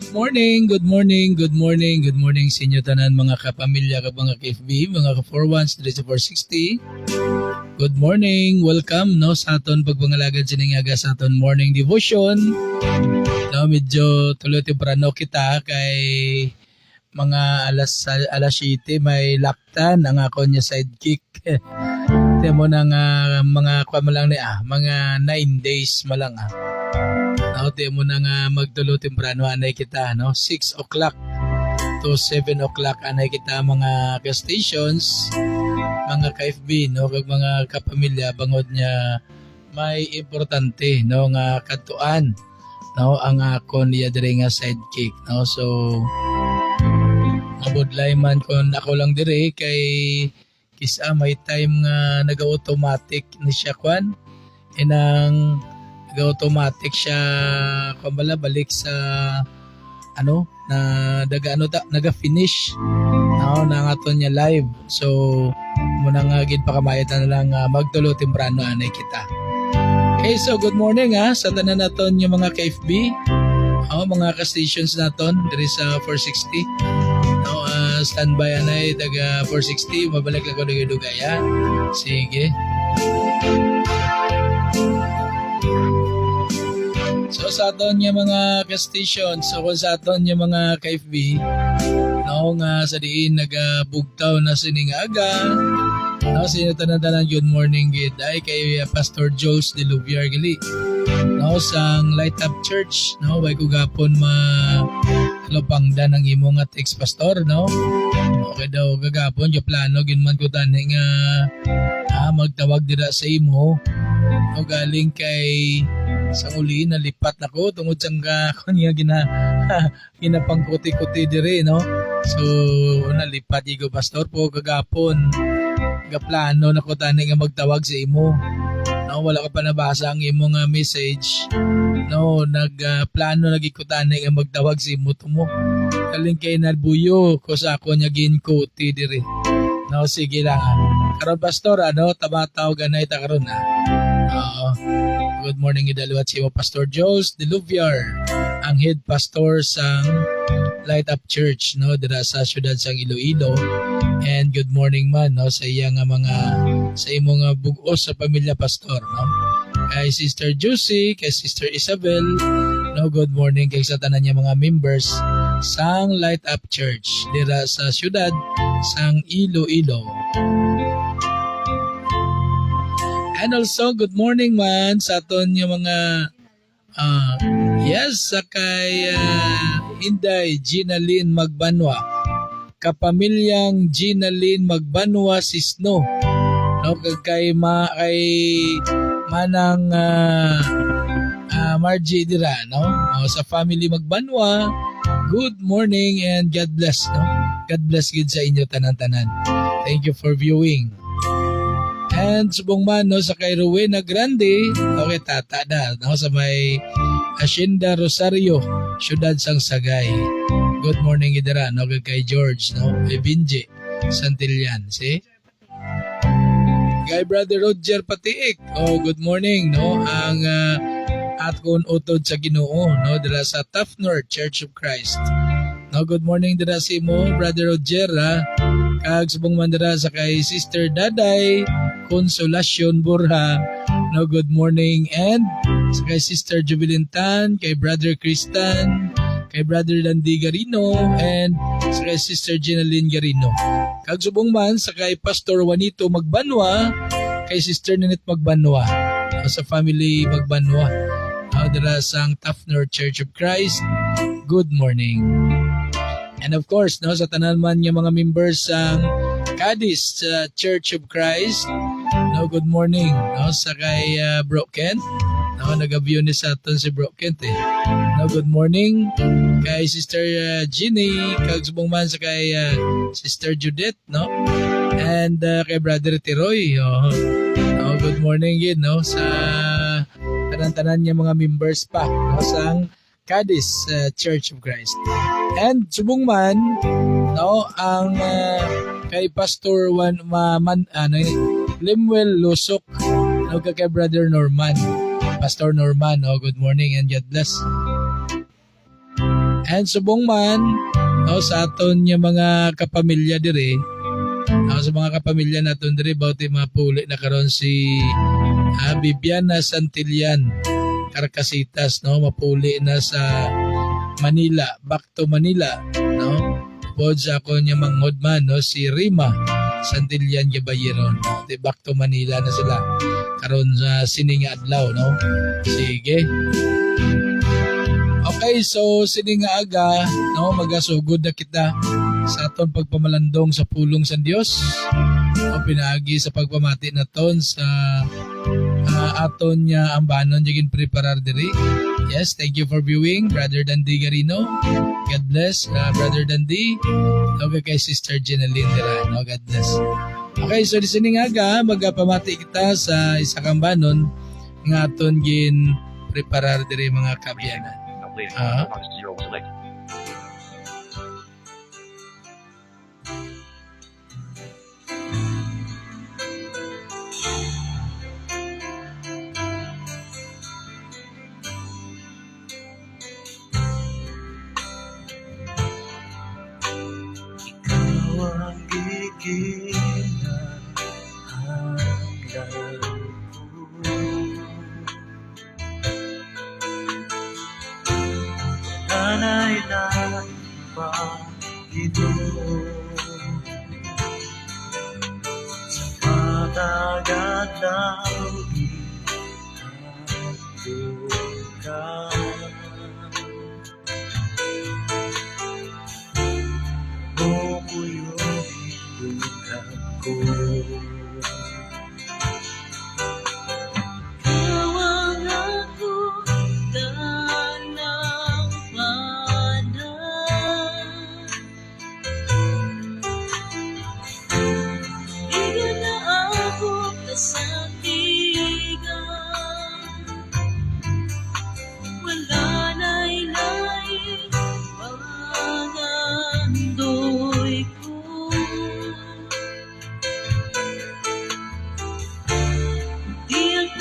good morning sa inyo tanan mga kapamilya, mga ka-FB, mga ka-41s, 3460. Good morning, welcome no sa aton pagpangalagad siningaga sa aton morning devotion. No, medyo tuloy temprano kita kay mga alas 7 may laktan ang ako niya sidekick. Temo na nga mga kwa malang ni mga 9 days malang Nauti mo na nga magtulo temprano anay kita, no? 6 o'clock to 7 o'clock anay kita mga ka-stations, mga ka-FB, no? Kag mga kapamilya, bangod niya may importante, no? Nga katuan, no? Ang ako niya dire nga sidekick, no? So, abudlay man kung ako lang dire kay kisa may time nga nag-automatic ni siya kwan. Inang automatic siya kumbala balik sa na naga-finish na aton niya live. So muna nga gid pakamayan na lang magtulo temprano anay kita. Okay, so good morning sa tanan naton yung mga ka-FB, mga ka-stations naton diri sa 460. Standby anay taga 460, mabalik lang ko dugay Sige. So sa aton yung mga ka-station, so kung sa aton yung mga ka-FB, nga sa diin nagabugtaw na siningaga, sino tanan-tanan good morning gid ay kay Pastor Jos de Luviar gali. Sang Light Up Church, way ko gapon lupangdan ang imo nga ex pastor, Okay daw gagapon yung plano ginman ko tani nga magtawag dira sa imo. Galing kay sa uli nalipat nako tungod sa kunya ginapangkuti-kuti dire, So nalipat igo pastor po kagapon. Gaplano nako tani nga magtawag sa imo. Wala ka pa nabasa ang imo nga message. Nagplano nagikutani nga magtawag sa imo tumo. Galing kay nalbuyo ko sa ako nya ginkuti dire. Sige lang. Karon pastor tamatawag anay ta karon Good morning idalawat si Pastor Jos de Luviar, ang head pastor sang Light Up Church dira sa syudad sang Iloilo. And good morning man sa iya nga sa imo nga bug-os sa pamilya pastor, kay Sister Juicy, kay Sister Isabel, good morning kay sa tanan niya mga members sang Light Up Church dira sa syudad sang Iloilo. And also, good morning man sa aton yung mga sa kay Inday Ginaline Magbanwa, kapamilyang Ginaline Magbanwa Sisno, kay manang Margie dira, sa family Magbanwa, good morning and God bless, God bless gid sa inyo tanan-tanan. Thank you for viewing. And subong man sa kay Rowena Grande, okay tata na sa may Hacienda Rosario, syudad sang Sagay. Good morning idara kay George kay Binje Santillan, see? Kay Brother Roger Patiik, good morning ang atkon utod sa Ginoo dira sa Tafnor Church of Christ. Good morning dira si mo Brother Roger kag subong man dira sa kay Sister Daday Consolacion Burha, good morning, and sa kay Sister Jubilintan, kay Brother Cristan, kay Brother Landy Garino, and sa kay Sister Ginaline Garino. Kag subong man sa kay Pastor Juanito Magbanwa, kay Sister Ninit Magbanwa, sa family Magbanwa, dira sang Tafnor Church of Christ. Good morning. And of course, sa tanan man yung mga members sang Cadiz Church of Christ, good morning sa kay Bro Kent, nag-view ni sa aton si Bro Kent good morning kay Sister Ginny, kag subong man sa kay Sister Judith, and kay Brother Tiroy. Good morning yun sa tanan-tanan niya mga members pa sang Cadiz Church of Christ. And subong man ang kay Pastor Lemuel Lusok, kay Brother Norman, Pastor Norman, good morning and God bless. And subong man, no, sa aton nga mga kapamilya dire, sa mga kapamilya naton dire about mapuli na karon si Bibiana Santillan Carcasitas, no, mapuli na sa Manila, back to Manila, no. Pod sa ako niya manghod man, no, si Rima Santillan Gabayeron, no? Back to Manila na sila karon sa sininga adlaw, no. Sige. Okay, so sininga aga, no, magasugod na kita sa aton pagpamalandong sa pulong sa Dios. O pinaagi sa pagpamati naton sa aton nya ambanon jigin preparar diri. Yes, thank you for viewing, Brother Dandy Garino. God bless, Brother Dandy. Okay, kay Sister Jenaline dira, no, God bless. Okay, so listening aga, magpamati kita sa isa kang banon nga aton gin preparar diri mga kabyanan.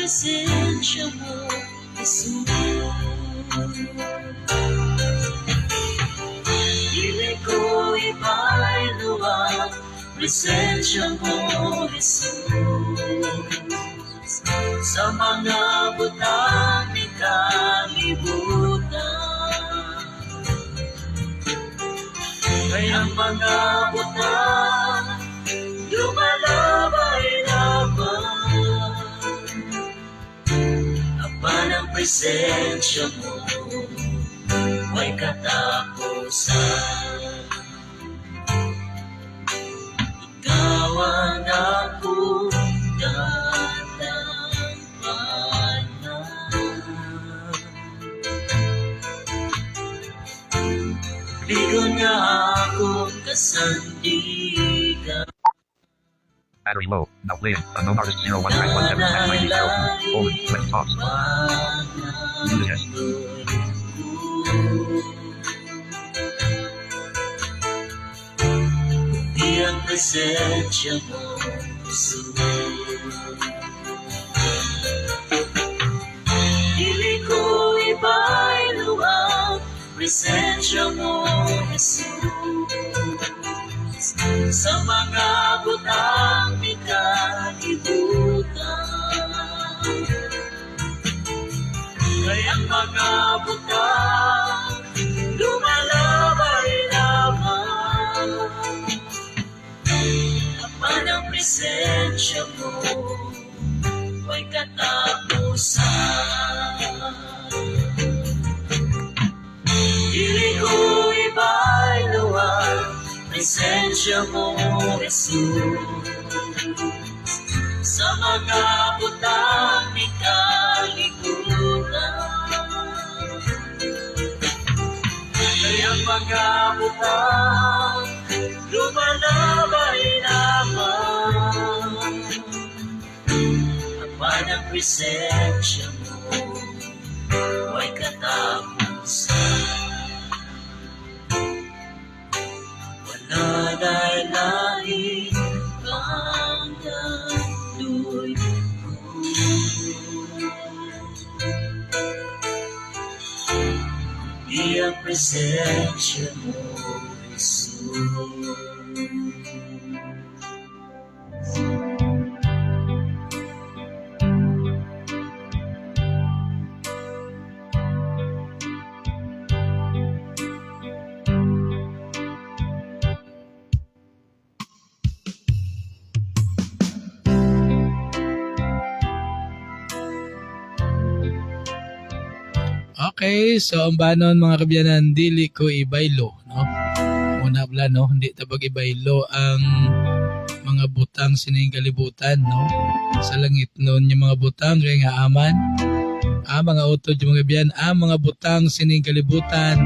Presensya mo, Jesus. Dili ko iba'y luwag, presensya mo, Jesus. Sa mga butang ni kalibutan, kayang mga butang lumalabay lamang. Ang presensya mo ay katapusan. Ikaw ang akong tatampanan. Ligon nga akong kasandigan. Battery low. Now playing. Unknown artist 0191790. Let's pause. Music has. Di ang presensya mo, Jesus. Dili ko iba'y luwag, presensya mo, Jesus. Sa mga butang ni kalibutan, kayang mga butang lumalabay lamang. Kapag ang presensya mo ay katapusan, dili ko iba'y luwag, presensya mo, Jesus. Sa mga butang ni kalikutan, kayang mga butang lumalabay lamang. Kapag ang presensya mo ay katapusan, nanay-laing panggandoy ko. Pati ang presensya mo, Jesus. Okay, so ang banon mga kabyanan, dili ko ibaylo, no? Muna pala, no? Hindi tabag ibaylo ang mga butang sining kalibutan, no? Sa langit noon yung mga butang kay nga aman. Mga utod yung mga biyan, mga butang sining kalibutan,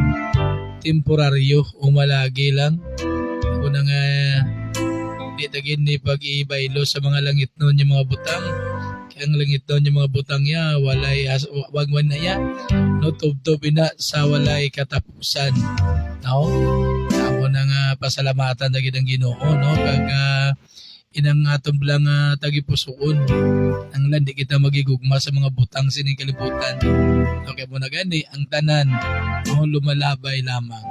temporaryo, umalagi lang. Una nga, di tagin ni pag-ibaylo sa mga langit noon yung mga butang. Ang langit doon yung mga butang niya, walay wagwan na ya, no, tubtob ina sa walay katapusan, no? Amo na nga pasalamatan na ang Ginoo, no? Kag inang atong lang tagipusoon, ang landi kita magigugma sa mga butang sining kalibutan. Okay mo na gani, ang tanan, no, lumalabay lamang.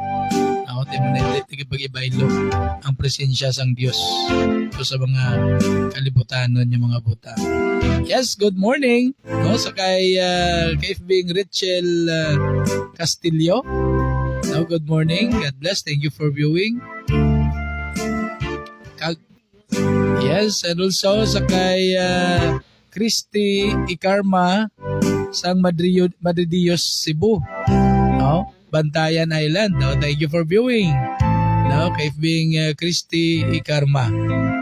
Ako, tayo na hindi pag-ibaylo ang presensya sang Diyos ito sa mga kalibutanon yung mga butang. Yes, good morning. No, sa kay KFB Rachel Castillo. No, good morning. God bless. Thank you for viewing. Yes, and also sa kay Christy Ikarma sang Madridillos, Cebu. No, Bantayan Island. No, thank you for viewing. No, KFB Christy Ikarma.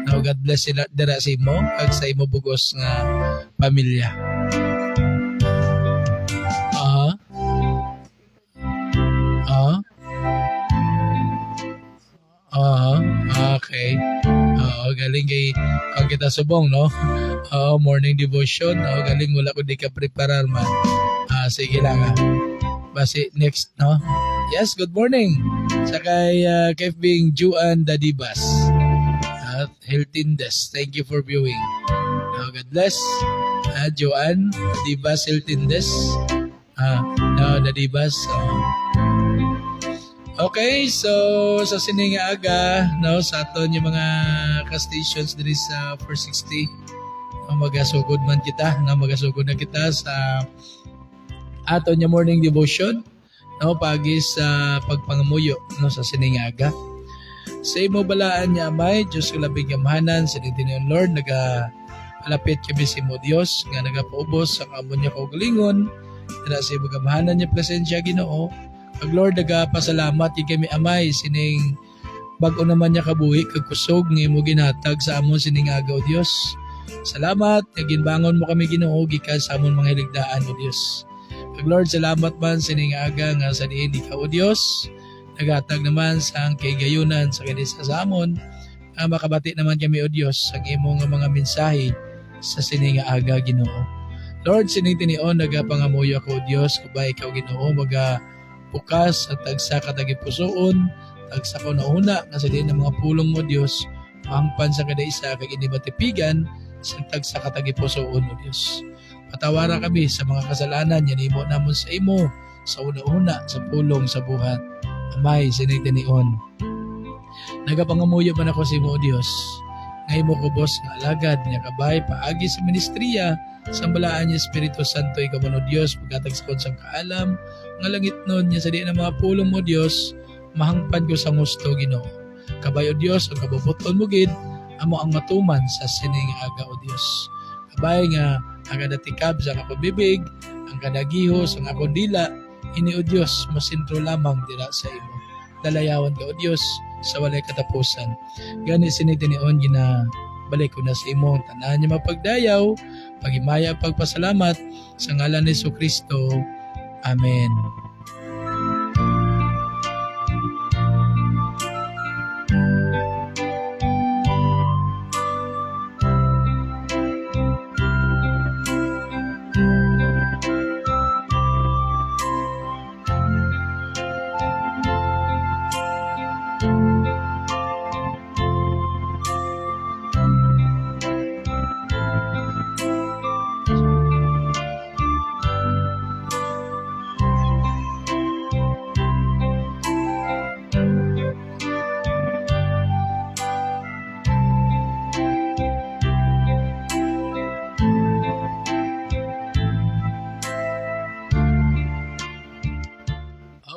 No, God bless sila dira sa imo ag sa imo bugos nga pamilya. Okay. Galing kay ang kita subong, no? Morning devotion. Galing wala ko di ka preparar man. Sige lang Basi next, no? Yes, good morning. Sa kay KFB Juan Dadibas. At Hiltindes. Thank you for viewing. God bless. Joan Dadibas Hiltindes. Dadibas. Okay, so sa sining aga, no, sa aton yung mga ka-stations diri sa 460, magasugod man kita, magasugod na kita sa aton yung morning devotion, no, pagi sa pagpangamuyo, no, sa sining aga. Sa imo balaan niya amay, Diyos ko labing yamahanan, sinitin yung Lord, nagapalapit kami sa imo Diyos, nga nagapaubos sa kamon niya kaugalingon, na sa imo gamahanan niya presensya Ginoo. Pag Lord, nagapasalamat yung kami amay, sining bago naman niya kabuhi, kagkusog, ng imo ginatag sa amon sining aga o Diyos. Salamat, naginbangon mo kami Ginoo, gikan sa amon mga hiligdaan o Diyos. Pag Lord, salamat man sining aga nga sa diin ikaw o Diyos, nagatag naman sa ang kaigayunan sa kanisa sa amon, makabati naman kami o Diyos, ang imo nga mga mensahe sa sining aga Ginoo. Lord, sining tinion, nagapangamuyo ako o Diyos, kabay ikaw Ginoo, bukas at tagsa katagipusoon, tagsa ko na una, nga sa diin ng mga pulong mo Diyos, mahangpan sa kada isa, kag inibatipigan, sa tagsa katagipusoon mo Diyos. Patawara kami sa mga kasalanan, yan imo namon sa imo, sa una-una, sa pulong, sa buhat. Amay, sinigdanion. Nagapangamuyo man ako sa imo, Diyos. Ngay mo ko, boss, nga alagad, niya kabay, paagi sa ministriya, sambalaan niya Espiritu Santo, ikaw mo, Diyos, pagkatag sa konsang kaalam, nga langit nun niya sa diyan ng mga pulong mo, Diyos, mahangpan ko sa gusto, Ginoo. Kabay, o Diyos, ang kabubuton mo, gid, amo ang matuman sa sining aga, o Diyos. Kabay nga, ang kadatikab sa akong bibig, ang kadagihos, ang akong dila, ini, o Diyos, masintro lamang dila sa imo. Dalayawan ka, o Diyos, sa walay katapusan. Gani sinitinion, balik ko na sa imo, tanan niya mapagdayaw, pagimaya, pagpasalamat, sa ngalan ni Jesucristo. Amen.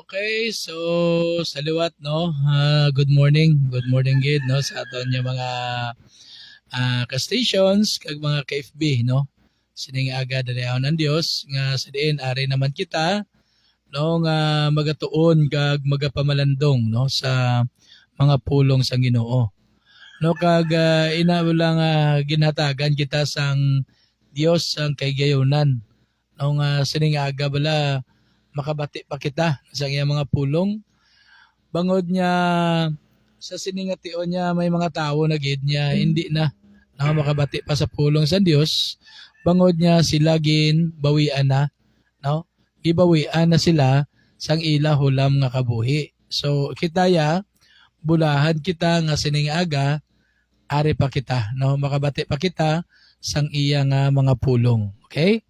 Okay, so sa liwat no, good morning. Good morning gid no sa aton nga mga ka-stations kag mga ka-FB no. Sining aga dalayon ng Dios nga sa diin ari naman kita no nga magatuon kag magapamalandong no sa mga pulong sang Ginoo. No kag ina lang ginhatagan kita sang Dios ang kaygayonan. No nga sining aga bala makabati pa kita sa iyang mga pulong. Bangod niya sa siningation niya may mga tao na gid niya hindi na makabati pa sa pulong sa Dios. Bangod niya sila gin bawian na no? Gibawian na sila sang ila hulam nga kabuhi. So kitaya bulahan kita nga sining aga ari pa kita no makabati pa kita sang iya nga mga pulong. Okay?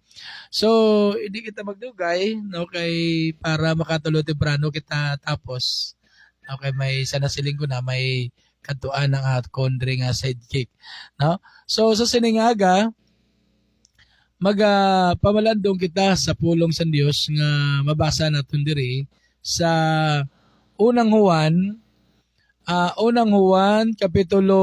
So, hindi kita magdugay, no, kay para makatulo temprano kita tapos. Okay, may sana siling ko na may kantuan ng kondre nga sidekick, no? So, sa siningaga, pamalandong kita sa pulong sa Dios nga mabasa naton diri sa unang Juan kapitulo